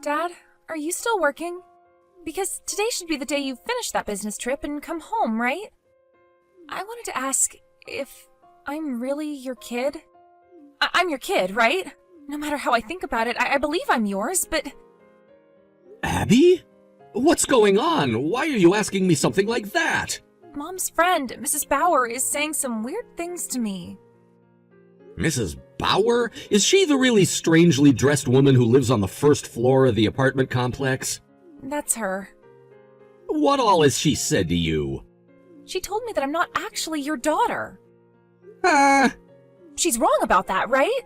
Dad, are you still working? Because today should be the day you finish that business trip and come home, right? I wanted to ask if I'm really your kid. I'm your kid, right? No matter how I think about it, I believe I'm yours, but... Abby? What's going on? Why are you asking me something like that? Mom's friend, Mrs. Bauer, is saying some weird things to me. Mrs. Bauer? Is she the really strangely dressed woman who lives on the first floor of the apartment complex? That's her. What all has she said to you? She told me that I'm not actually your daughter. Ah! She's wrong about that, right?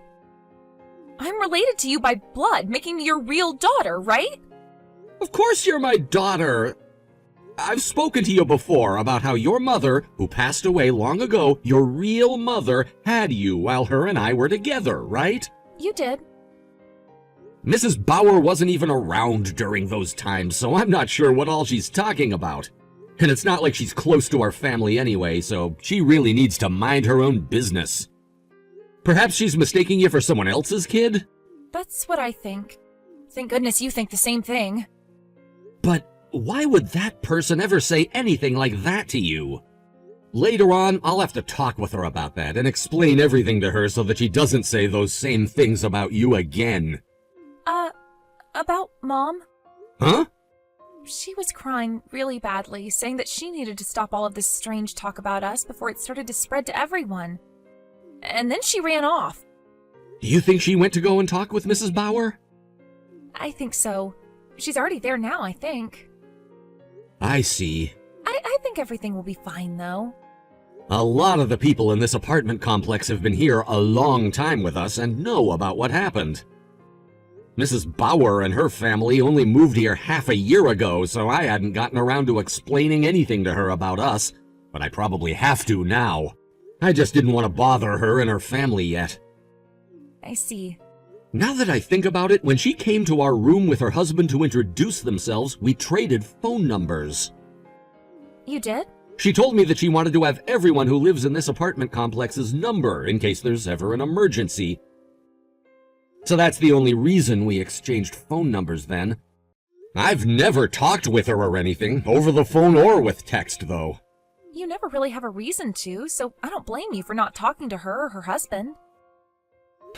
I'm related to you by blood, making me your real daughter, right? Of course you're my daughter. I've spoken to you before about how your mother, who passed away long ago, your real mother, had you while her and I were together, right? You did. Mrs. Bauer wasn't even around during those times, so I'm not sure what all she's talking about. And it's not like she's close to our family anyway, so she really needs to mind her own business. Perhaps she's mistaking you for someone else's kid? That's what I think. Thank goodness you think the same thing. But why would that person ever say anything like that to you? Later on, I'll have to talk with her about that and explain everything to her so that she doesn't say those same things about you again. About Mom? Huh? She was crying really badly, saying that she needed to stop all of this strange talk about us before it started to spread to everyone. And then she ran off. Do you think she went to go and talk with Mrs. Bauer? I think so. She's already there now, I think. I see. I think everything will be fine, though. A lot of the people in this apartment complex have been here a long time with us and know about what happened. Mrs. Bauer and her family only moved here half a year ago, so I hadn't gotten around to explaining anything to her about us, but I probably have to now. I just didn't want to bother her and her family yet. I see. Now that I think about it, when she came to our room with her husband to introduce themselves, we traded phone numbers. You did? She told me that she wanted to have everyone who lives in this apartment complex's number in case there's ever an emergency. So that's the only reason we exchanged phone numbers then. I've never talked with her or anything, over the phone or with text, though. You never really have a reason to, so I don't blame you for not talking to her or her husband.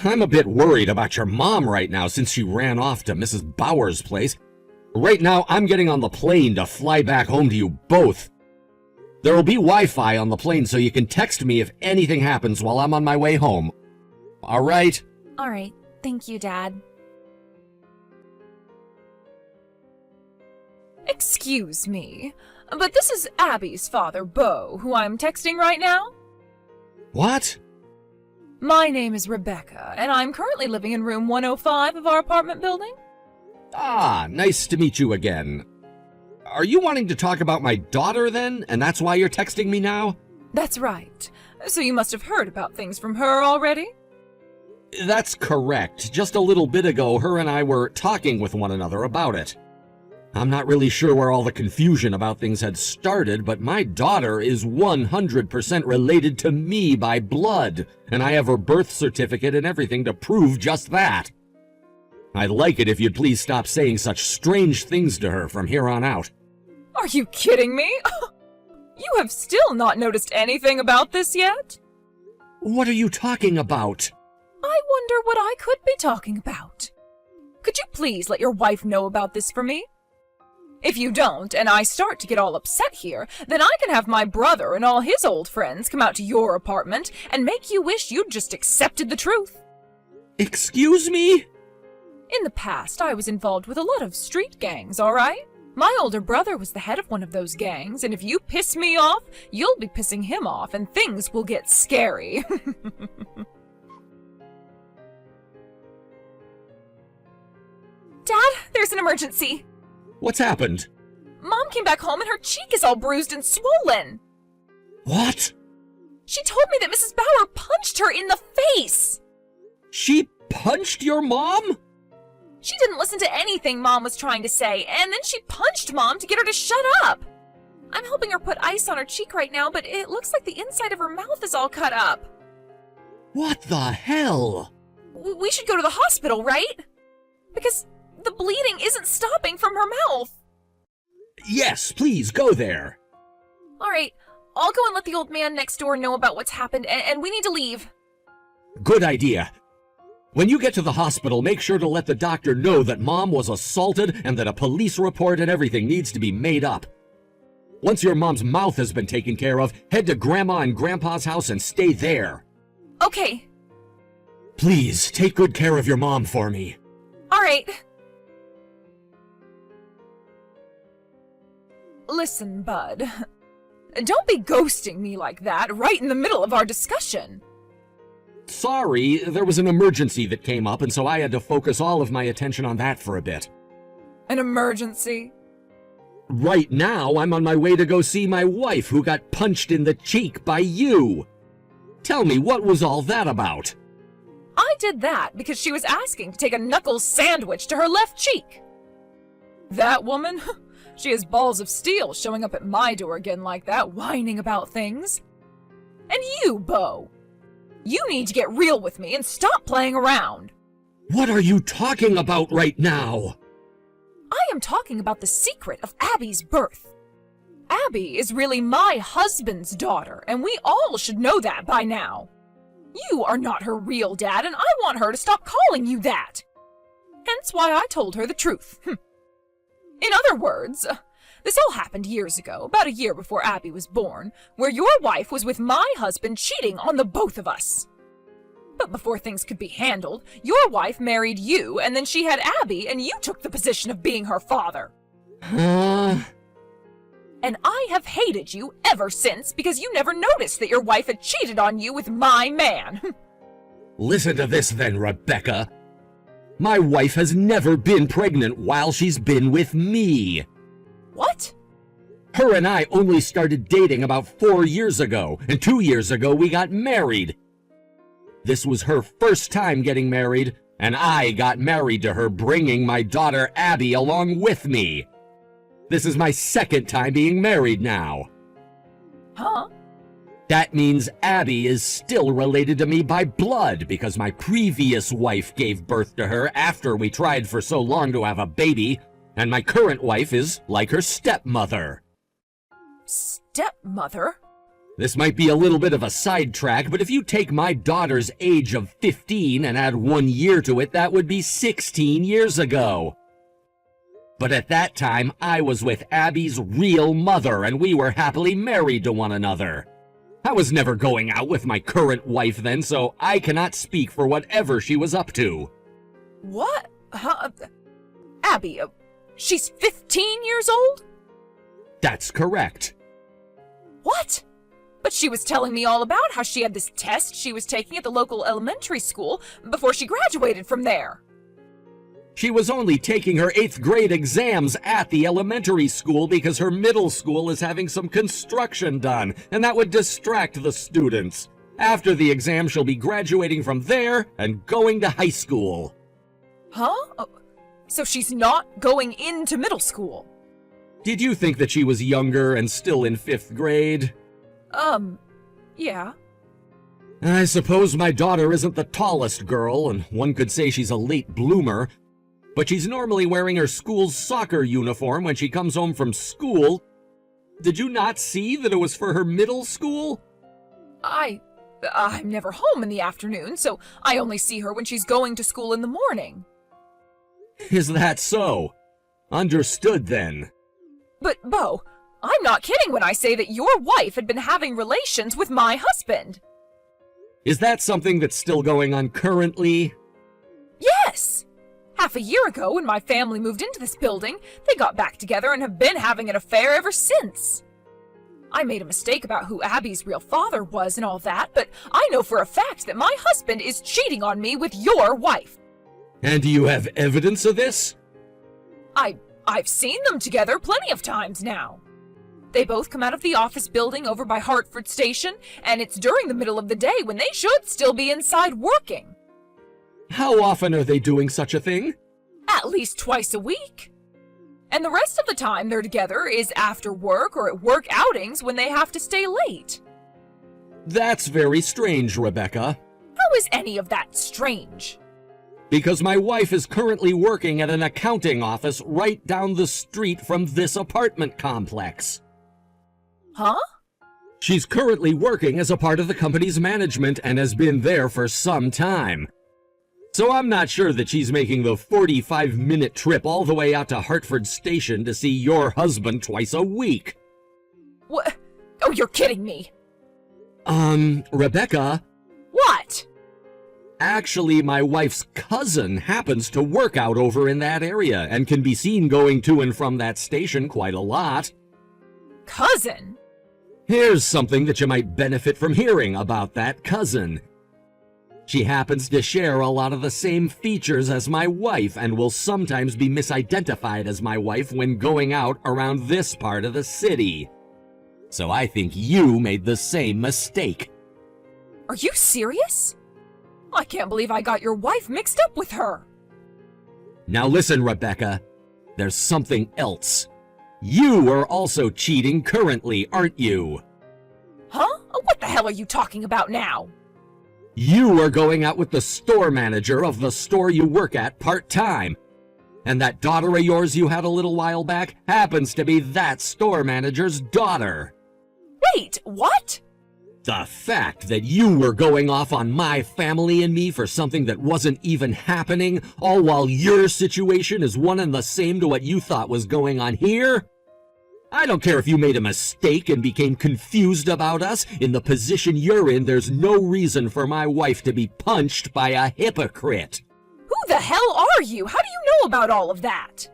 I'm a bit worried about your mom right now since she ran off to Mrs. Bauer's place. Right now, I'm getting on the plane to fly back home to you both. There will be Wi-Fi on the plane so you can text me if anything happens while I'm on my way home. All right? All right. Thank you, Dad. Excuse me, but this is Abby's father, Beau, who I'm texting right now? What? My name is Rebecca, and I'm currently living in room 105 of our apartment building. Ah, nice to meet you again. Are you wanting to talk about my daughter then, and that's why you're texting me now? That's right. So you must have heard about things from her already? That's correct. Just a little bit ago, her and I were talking with one another about it. I'm not really sure where all the confusion about things had started, but my daughter is 100% related to me by blood, and I have her birth certificate and everything to prove just that. I'd like it if you'd please stop saying such strange things to her from here on out. Are you kidding me? You have still not noticed anything about this yet? What are you talking about? I wonder what I could be talking about. Could you please let your wife know about this for me? If you don't, and I start to get all upset here, then I can have my brother and all his old friends come out to your apartment and make you wish you'd just accepted the truth. Excuse me? In the past, I was involved with a lot of street gangs, all right? My older brother was the head of one of those gangs, and if you piss me off, you'll be pissing him off, and things will get scary. Dad, there's an emergency. What's happened? Mom came back home and her cheek is all bruised and swollen. What? She told me that Mrs. Bauer punched her in the face. She punched your mom? She didn't listen to anything Mom was trying to say, and then she punched Mom to get her to shut up. I'm helping her put ice on her cheek right now, but it looks like the inside of her mouth is all cut up. What the hell? We should go to the hospital, right? Because the bleeding isn't stopping from her mouth. Yes, please go there. All right, I'll go and let the old man next door know about what's happened, and we need to leave. Good idea. When you get to the hospital, make sure to let the doctor know that Mom was assaulted and that a police report and everything needs to be made up. Once your mom's mouth has been taken care of, head to Grandma and Grandpa's house and stay there. Okay. Please, take good care of your mom for me. All right. Listen, bud. Don't be ghosting me like that right in the middle of our discussion. Sorry, there was an emergency that came up, and so I had to focus all of my attention on that for a bit. An emergency? Right now, I'm on my way to go see my wife, who got punched in the cheek by you. Tell me, what was all that about? I did that because she was asking to take a knuckles sandwich to her left cheek. That woman? She has balls of steel showing up at my door again like that, whining about things. And you, Bo. You need to get real with me and stop playing around. What are you talking about right now? I am talking about the secret of Abby's birth. Abby is really my husband's daughter, and we all should know that by now. You are not her real dad, and I want her to stop calling you that. Hence why I told her the truth. In other words, this all happened years ago, about a year before Abby was born, where your wife was with my husband cheating on the both of us. But before things could be handled, your wife married you, and then she had Abby, and you took the position of being her father. Huh? And I have hated you ever since because you never noticed that your wife had cheated on you with my man. Listen to this then, Rebecca. My wife has never been pregnant while she's been with me. What? Her and I only started dating about 4 years ago, and 2 years ago we got married. This was her first time getting married, and I got married to her, bringing my daughter Abby along with me. This is my second time being married now. Huh? That means Abby is still related to me by blood because my previous wife gave birth to her after we tried for so long to have a baby, and my current wife is like her stepmother. Stepmother? This might be a little bit of a sidetrack, but if you take my daughter's age of 15 and add 1 year to it, that would be 16 years ago. But at that time, I was with Abby's real mother, and we were happily married to one another. I was never going out with my current wife then, so I cannot speak for whatever she was up to. What? Huh? Abby, she's 15 years old? That's correct. What? But she was telling me all about how she had this test she was taking at the local elementary school before she graduated from there. She was only taking her 8th grade exams at the elementary school because her middle school is having some construction done, and that would distract the students. After the exam, she'll be graduating from there and going to high school. Huh? Oh, so she's not going into middle school? Did you think that she was younger and still in 5th grade? Yeah. I suppose my daughter isn't the tallest girl, and one could say she's a late bloomer, but she's normally wearing her school's soccer uniform when she comes home from school. Did you not see that it was for her middle school? I'm never home in the afternoon, so I only see her when she's going to school in the morning. Is that so? Understood then. But, Bo, I'm not kidding when I say that your wife had been having relations with my husband. Is that something that's still going on currently? Yes! Half a year ago, when my family moved into this building, they got back together and have been having an affair ever since. I made a mistake about who Abby's real father was and all that, but I know for a fact that my husband is cheating on me with your wife. And do you have evidence of this? I've seen them together plenty of times now. They both come out of the office building over by Hartford Station, and it's during the middle of the day when they should still be inside working. How often are they doing such a thing? At least twice a week. And the rest of the time they're together is after work or at work outings when they have to stay late. That's very strange, Rebecca. How is any of that strange? Because my wife is currently working at an accounting office right down the street from this apartment complex. Huh? She's currently working as a part of the company's management and has been there for some time. So I'm not sure that she's making the 45-minute trip all the way out to Hartford Station to see your husband twice a week. What? Oh, you're kidding me. Rebecca, What? actually my wife's cousin happens to work out over in that area and can be seen going to and from that station quite a lot. Cousin? Here's something that you might benefit from hearing about that cousin. She happens to share a lot of the same features as my wife and will sometimes be misidentified as my wife when going out around this part of the city. So I think you made the same mistake. Are you serious? I can't believe I got your wife mixed up with her. Now listen, Rebecca, there's something else. You are also cheating currently, aren't you? Huh? What the hell are you talking about now? You are going out with the store manager of the store you work at part-time. And that daughter of yours you had a little while back happens to be that store manager's daughter. Wait, what? The fact that you were going off on my family and me for something that wasn't even happening, all while your situation is one and the same to what you thought was going on here? I don't care if you made a mistake and became confused about us. In the position you're in, there's no reason for my wife to be punched by a hypocrite. Who the hell are you? How do you know about all of that?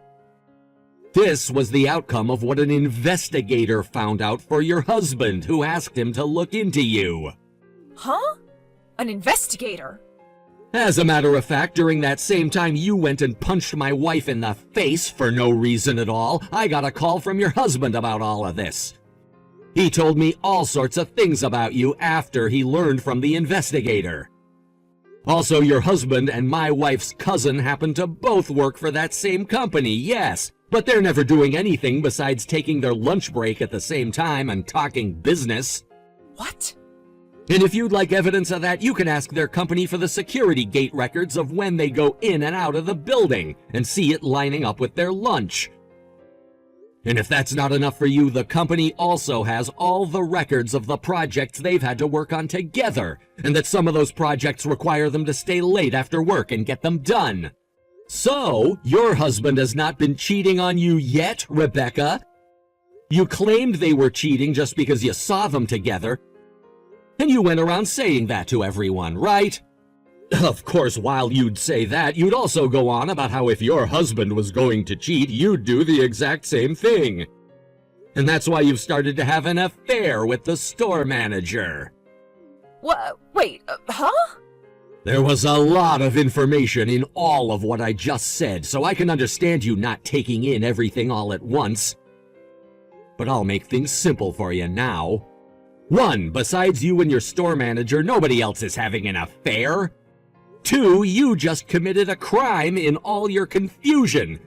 This was the outcome of what an investigator found out for your husband, who asked him to look into you. Huh? An investigator? As a matter of fact, during that same time you went and punched my wife in the face for no reason at all, I got a call from your husband about all of this. He told me all sorts of things about you after he learned from the investigator. Also, your husband and my wife's cousin happen to both work for that same company, yes, but they're never doing anything besides taking their lunch break at the same time and talking business. What? And if you'd like evidence of that, you can ask their company for the security gate records of when they go in and out of the building and see it lining up with their lunch. And if that's not enough for you, the company also has all the records of the projects they've had to work on together, and that some of those projects require them to stay late after work and get them done. So, your husband has not been cheating on you yet, Rebecca. You claimed they were cheating just because you saw them together, and you went around saying that to everyone, right? Of course, while you'd say that, you'd also go on about how if your husband was going to cheat, you'd do the exact same thing. And that's why you've started to have an affair with the store manager. What? Wait, huh? There was a lot of information in all of what I just said, so I can understand you not taking in everything all at once. But I'll make things simple for you now. 1, besides you and your store manager, nobody else is having an affair. 2, you just committed a crime in all your confusion.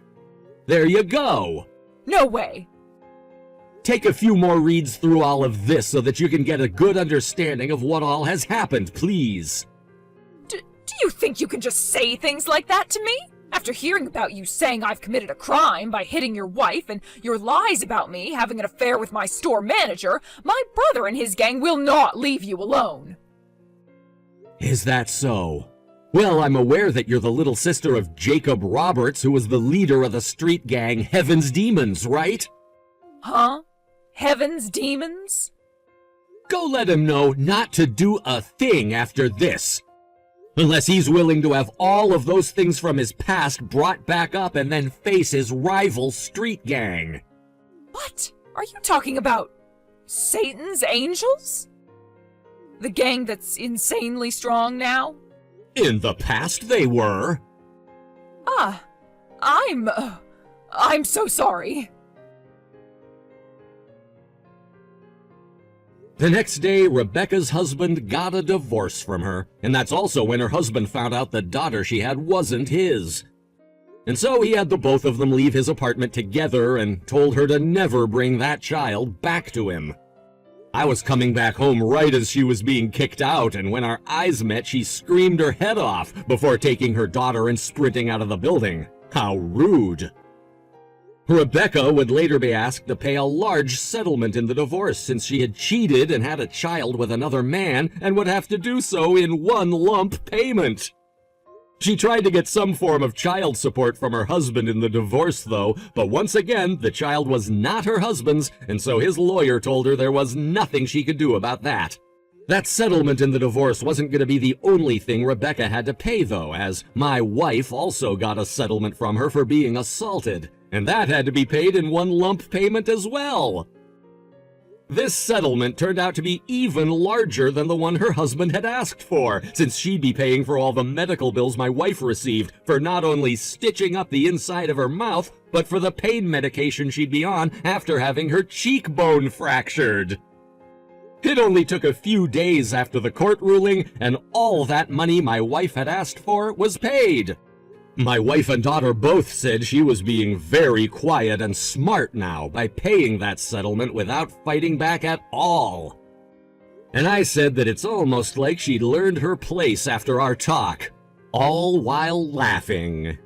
There you go. No way. Take a few more reads through all of this so that you can get a good understanding of what all has happened, please. Do you think you can just say things like that to me? After hearing about you saying I've committed a crime by hitting your wife and your lies about me having an affair with my store manager, my brother and his gang will not leave you alone. Is that so? Well, I'm aware that you're the little sister of Jacob Roberts, who was the leader of the street gang Heaven's Demons, right? Huh? Heaven's Demons? Go let him know not to do a thing after this. Unless he's willing to have all of those things from his past brought back up and then face his rival street gang. What? Are you talking about Satan's Angels? The gang that's insanely strong now? In the past they were. Ah, I'm so sorry. The next day, Rebecca's husband got a divorce from her, and that's also when her husband found out the daughter she had wasn't his. And so he had the both of them leave his apartment together and told her to never bring that child back to him. I was coming back home right as she was being kicked out, and when our eyes met, she screamed her head off before taking her daughter and sprinting out of the building. How rude. Rebecca would later be asked to pay a large settlement in the divorce since she had cheated and had a child with another man and would have to do so in one lump payment. She tried to get some form of child support from her husband in the divorce, though, but once again, the child was not her husband's, and so his lawyer told her there was nothing she could do about that. That settlement in the divorce wasn't going to be the only thing Rebecca had to pay, though, as my wife also got a settlement from her for being assaulted, and that had to be paid in one lump payment as well. This settlement turned out to be even larger than the one her husband had asked for, since she'd be paying for all the medical bills my wife received for not only stitching up the inside of her mouth, but for the pain medication she'd be on after having her cheekbone fractured. It only took a few days after the court ruling, and all that money my wife had asked for was paid. My wife and daughter both said she was being very quiet and smart now by paying that settlement without fighting back at all. And I said that it's almost like she'd learned her place after our talk, all while laughing.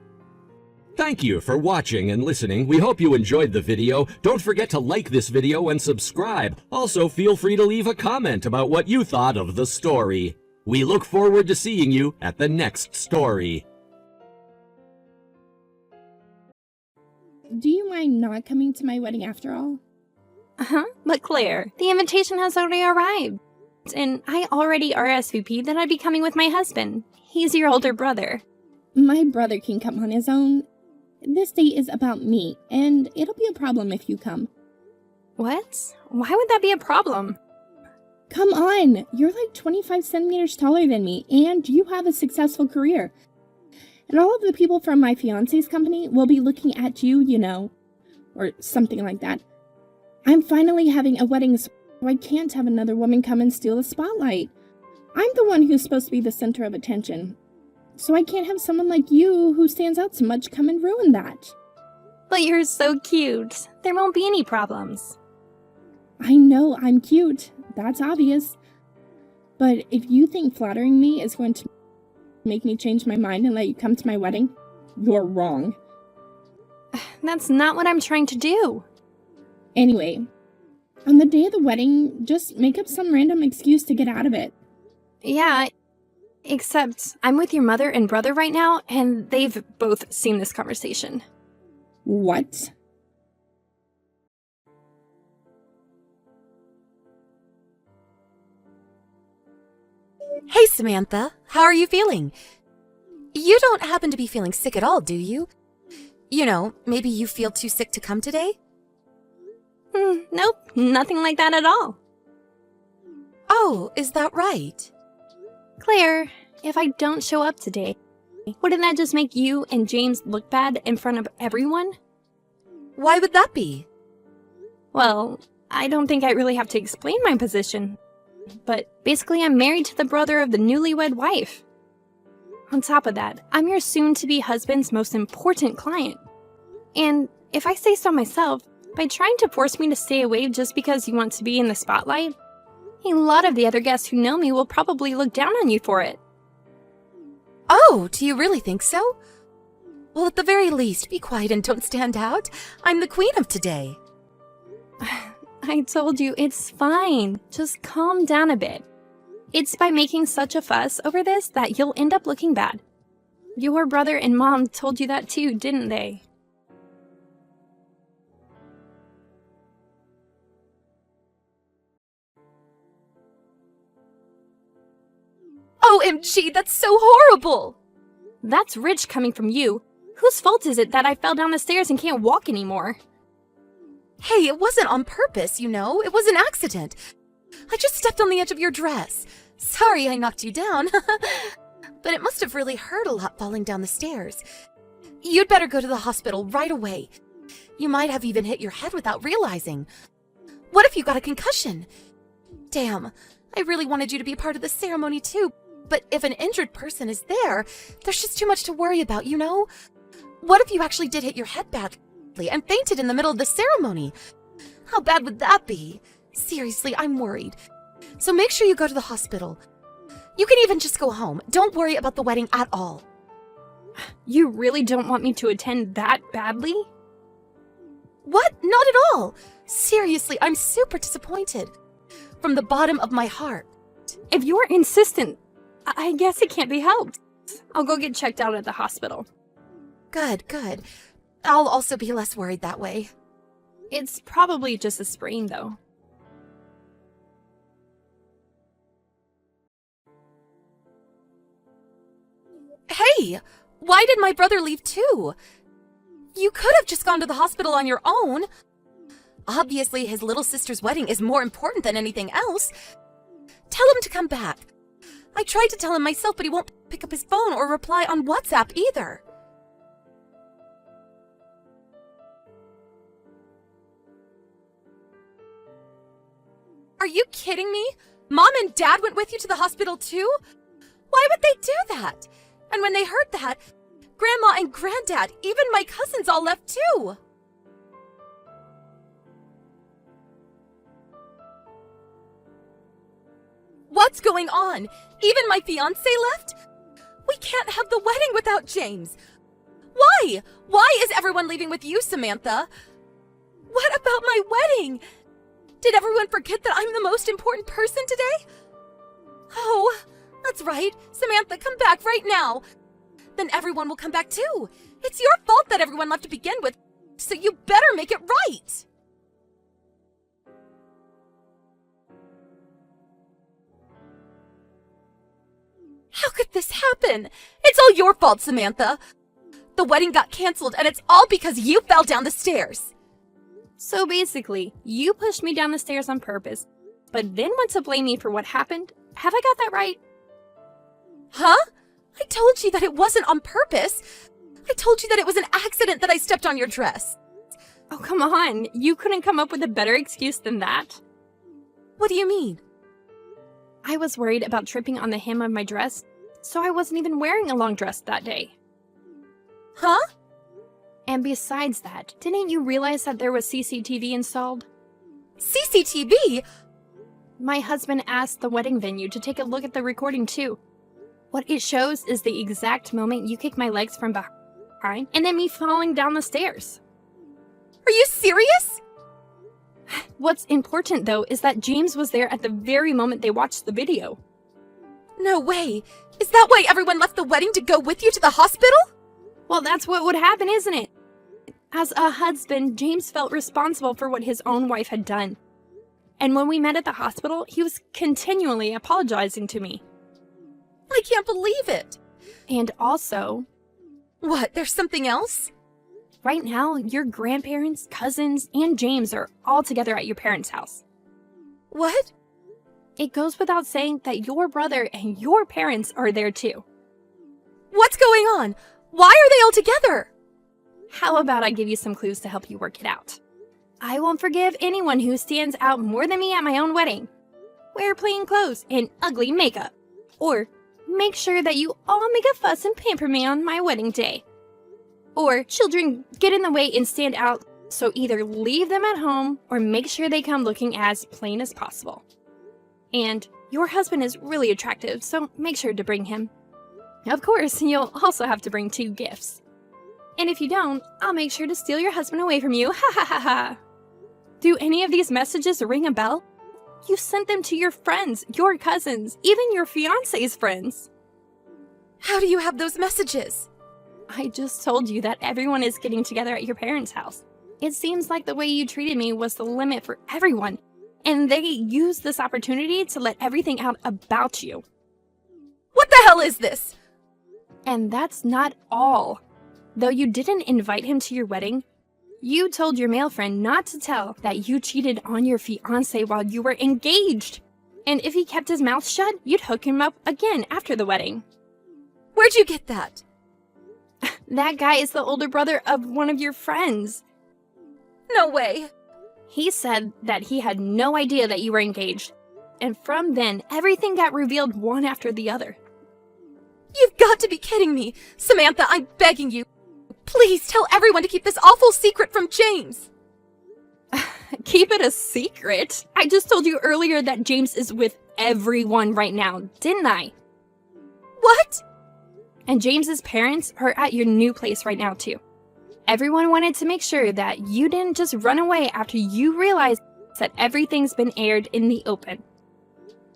Thank you for watching and listening. We hope you enjoyed the video. Don't forget to like this video and subscribe. Also, feel free to leave a comment about what you thought of the story. We look forward to seeing you at the next story. Do you mind not coming to my wedding after all? But Claire, the invitation has already arrived. And I already RSVP'd that I'd be coming with my husband. He's your older brother. My brother can come on his own. This date is about me, and it'll be a problem if you come. What? Why would that be a problem? Come on! You're like 25 centimeters taller than me, and you have a successful career. And all of the people from my fiancé's company will be looking at you, you know, or something like that. I'm finally having a wedding, so I can't have another woman come and steal the spotlight. I'm the one who's supposed to be the center of attention. So I can't have someone like you who stands out so much come and ruin that. But you're so cute. There won't be any problems. I know I'm cute. That's obvious. But if you think flattering me is going to make me change my mind and let you come to my wedding, you're wrong. That's not what I'm trying to do. Anyway, on the day of the wedding, just make up some random excuse to get out of it. Yeah, except I'm with your mother and brother right now, and they've both seen this conversation. What? Hey, Samantha. How are you feeling? You don't happen to be feeling sick at all, do you? You know, maybe you feel too sick to come today? Nope, nothing like that at all. Oh, is that right? Claire, if I don't show up today, wouldn't that just make you and James look bad in front of everyone? Why would that be? Well, I don't think I really have to explain my position. But basically, I'm married to the brother of the newlywed wife. On top of that, I'm your soon-to-be husband's most important client. And if I say so myself, by trying to force me to stay away just because you want to be in the spotlight, a lot of the other guests who know me will probably look down on you for it. Oh, do you really think so? Well, at the very least, be quiet and don't stand out. I'm the queen of today. I told you, it's fine. Just calm down a bit. It's by making such a fuss over this that you'll end up looking bad. Your brother and mom told you that too, didn't they? OMG, that's so horrible! That's rich coming from you. Whose fault is it that I fell down the stairs and can't walk anymore? Hey, it wasn't on purpose, you know. It was an accident. I just stepped on the edge of your dress. Sorry I knocked you down. But it must have really hurt a lot falling down the stairs. You'd better go to the hospital right away. You might have even hit your head without realizing. What if you got a concussion? Damn, I really wanted you to be a part of the ceremony too. But if an injured person is there, there's just too much to worry about, you know? What if you actually did hit your head badly and fainted in the middle of the ceremony? How bad would that be? Seriously, I'm worried. So make sure you go to the hospital. You can even just go home. Don't worry about the wedding at all. You really don't want me to attend that badly? What? Not at all. Seriously, I'm super disappointed. From the bottom of my heart. If you're insistent, I guess it can't be helped. I'll go get checked out at the hospital. Good, good. I'll also be less worried that way. It's probably just a sprain, though. Hey! Why did my brother leave too? You could have just gone to the hospital on your own. Obviously, his little sister's wedding is more important than anything else. Tell him to come back. I tried to tell him myself, but he won't pick up his phone or reply on WhatsApp either. Are you kidding me? Mom and Dad went with you to the hospital too? Why would they do that? And when they heard that, Grandma and Granddad, even my cousins all left too. What's going on? Even my fiancé left? We can't have the wedding without James. Why? Why is everyone leaving with you, Samantha? What about my wedding? Did everyone forget that I'm the most important person today? Oh, that's right. Samantha, come back right now. Then everyone will come back too. It's your fault that everyone left to begin with, so you better make it right. How could this happen? It's all your fault, Samantha. The wedding got canceled, and it's all because you fell down the stairs. So basically, you pushed me down the stairs on purpose, but then want to blame me for what happened? Have I got that right? Huh? I told you that it wasn't on purpose. I told you that it was an accident that I stepped on your dress. Oh, come on. You couldn't come up with a better excuse than that. What do you mean? I was worried about tripping on the hem of my dress, so I wasn't even wearing a long dress that day. Huh? And besides that, didn't you realize that there was CCTV installed? CCTV? My husband asked the wedding venue to take a look at the recording too. What it shows is the exact moment you kicked my legs from behind and then me falling down the stairs. Are you serious? What's important though is that James was there at the very moment they watched the video. No way. Is that why everyone left the wedding to go with you to the hospital? Well, that's what would happen, isn't it? As a husband, James felt responsible for what his own wife had done. And when we met at the hospital, he was continually apologizing to me. I can't believe it. And also, What, there's something else? right now, your grandparents, cousins, and James are all together at your parents' house. What? It goes without saying that your brother and your parents are there too. What's going on? Why are they all together? How about I give you some clues to help you work it out? I won't forgive anyone who stands out more than me at my own wedding. Wear plain clothes and ugly makeup. Or make sure that you all make a fuss and pamper me on my wedding day. Or children get in the way and stand out, so either leave them at home or make sure they come looking as plain as possible. And your husband is really attractive, so make sure to bring him. Of course, you'll also have to bring 2 gifts. And if you don't, I'll make sure to steal your husband away from you. Ha ha ha ha. Do any of these messages ring a bell? You sent them to your friends, your cousins, even your fiancé's friends. How do you have those messages? I just told you that everyone is getting together at your parents' house. It seems like the way you treated me was the limit for everyone, and they used this opportunity to let everything out about you. What the hell is this? And that's not all. Though you didn't invite him to your wedding, you told your male friend not to tell that you cheated on your fiancé while you were engaged. And if he kept his mouth shut, you'd hook him up again after the wedding. Where'd you get that? That guy is the older brother of one of your friends. No way. He said that he had no idea that you were engaged. And from then, everything got revealed one after the other. You've got to be kidding me. Samantha, I'm begging you. Please tell everyone to keep this awful secret from James. Keep it a secret? I just told you earlier that James is with everyone right now, didn't I? What? And James's parents are at your new place right now too. Everyone wanted to make sure that you didn't just run away after you realized that everything's been aired in the open.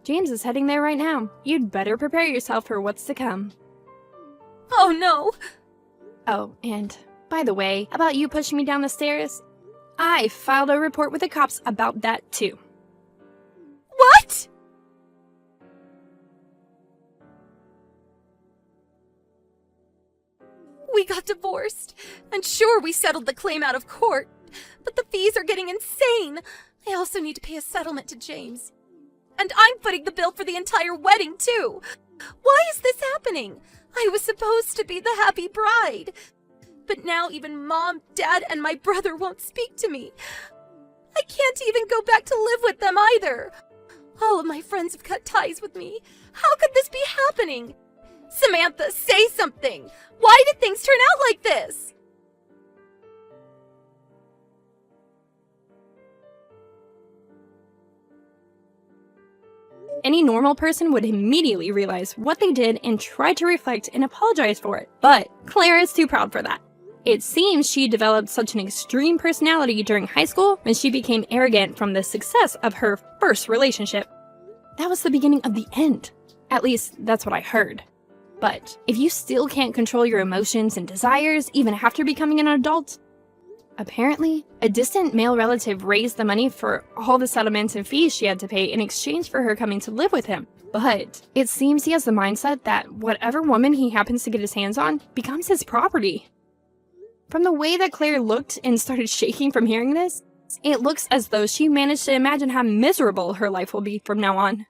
James is heading there right now. You'd better prepare yourself for what's to come. Oh no! Oh, and by the way, about you pushing me down the stairs, I filed a report with the cops about that too. What? We got divorced, and sure, we settled the claim out of court, but the fees are getting insane. I also need to pay a settlement to James. And I'm footing the bill for the entire wedding, too. Why is this happening? I was supposed to be the happy bride. But now even Mom, Dad, and my brother won't speak to me. I can't even go back to live with them either. All of my friends have cut ties with me. How could this be happening? Samantha, say something! Why did things turn out like this? Any normal person would immediately realize what they did and try to reflect and apologize for it. But Claire is too proud for that. It seems she developed such an extreme personality during high school when she became arrogant from the success of her first relationship. That was the beginning of the end. At least, that's what I heard. But if you still can't control your emotions and desires even after becoming an adult, apparently, a distant male relative raised the money for all the settlements and fees she had to pay in exchange for her coming to live with him. But it seems he has the mindset that whatever woman he happens to get his hands on becomes his property. From the way that Claire looked and started shaking from hearing this, it looks as though she managed to imagine how miserable her life will be from now on.